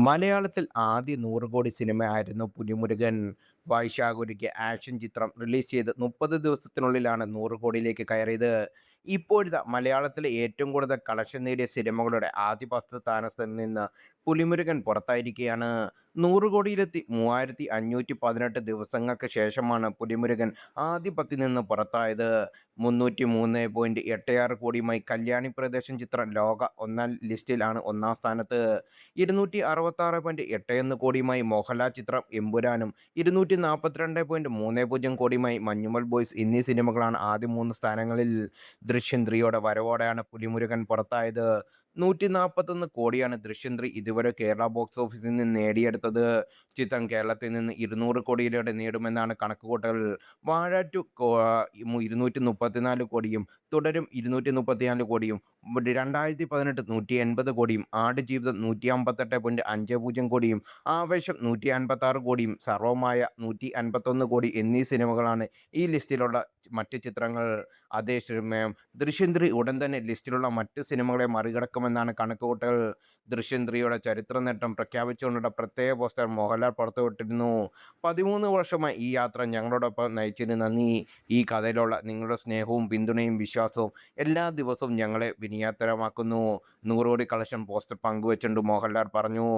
മലയാളത്തിൽ ആദ്യ 100 കോടി സിനിമയായിരുന്നു പുലിമുരുകൻ. വൈശാഖ് ഒരുക്കിയ ആക്ഷൻ ചിത്രം റിലീസ് ചെയ്ത് 30 ദിവസത്തിനുള്ളിലാണ് 100 കോടിയിലേക്ക് കയറിയത്. ഇപ്പോഴിതാ മലയാളത്തിലെ ഏറ്റവും കൂടുതൽ കളക്ഷൻ നേടിയ സിനിമകളുടെ ആദ്യ 10 സ്ഥാനത്ത് നിന്ന് പുലിമുരുകൻ പുറത്തായിരിക്കുകയാണ്. 100 കോടിയിലെത്തി 3518 ദിവസങ്ങൾക്ക് ശേഷമാണ് പുലിമുരുകൻ ആദ്യ 10ൽ നിന്ന് പുറത്തായത്. 303.86 കോടിയുമായി കല്യാണി പ്രദേശം ചിത്രം ലോക ഒന്നാം ലിസ്റ്റിലാണ് ഒന്നാം സ്ഥാനത്ത്. 266.81 കോടിയുമായി മോഹൻലാൽ ചിത്രം എമ്പുരാനും 242.30 കോടിയുമായി മഞ്ഞുമൽ ബോയ്സ് എന്നീ സിനിമകളാണ് ആദ്യ 3 സ്ഥാനങ്ങളിൽ. ദൃശ്യം 3യുടെ വരവോടെയാണ് പുലിമുരുകൻ പുറത്തായത്. 141 കോടിയാണ് ദൃശ്യം 3 ഇതുവരെ കേരള ബോക്സ് ഓഫീസിൽ നിന്ന് നേടിയെടുത്തത്. ചിത്രം കേരളത്തിൽ നിന്ന് 200 കോടിയിലൂടെ നേടുമെന്നാണ് കണക്കുകൂട്ടൽ. വാഴ 2 234 കോടിയും തുടരും 234 കോടിയും 2018 180 കോടിയും ആടുജീവിതം 158.50 കോടിയും ആവേശം 156 കോടിയും സർവമായ 151 കോടി എന്നീ സിനിമകളാണ് ഈ ലിസ്റ്റിലുള്ള മറ്റ് ചിത്രങ്ങൾ. അതേസമയം ദൃശ്യം 3 ഉടൻ തന്നെ ലിസ്റ്റിലുള്ള മറ്റ് സിനിമകളെ മറികടക്കുമെന്നാണ് കണക്കുകൂട്ടൽ. ദൃശ്യം 3യുടെ ചരിത്ര നേട്ടം പ്രഖ്യാപിച്ചുകൊണ്ടുള്ള പ്രത്യേക പോസ്റ്റർ മോഹൻലാൽ പുറത്തുവിട്ടിരുന്നു. 13 വർഷമായി ഈ യാത്ര ഞങ്ങളോടൊപ്പം നയിച്ചതിന് നന്ദി. ഈ കഥയിലുള്ള നിങ്ങളുടെ സ്നേഹവും പിന്തുണയും വിശ്വാസവും എല്ലാ ദിവസവും ഞങ്ങളെ വിനയാത്തരമാക്കുന്നു. 100 കോടി കളക്ഷൻ പോസ്റ്റർ പങ്കുവച്ചുകൊണ്ട് മോഹൻലാൽ പറഞ്ഞു.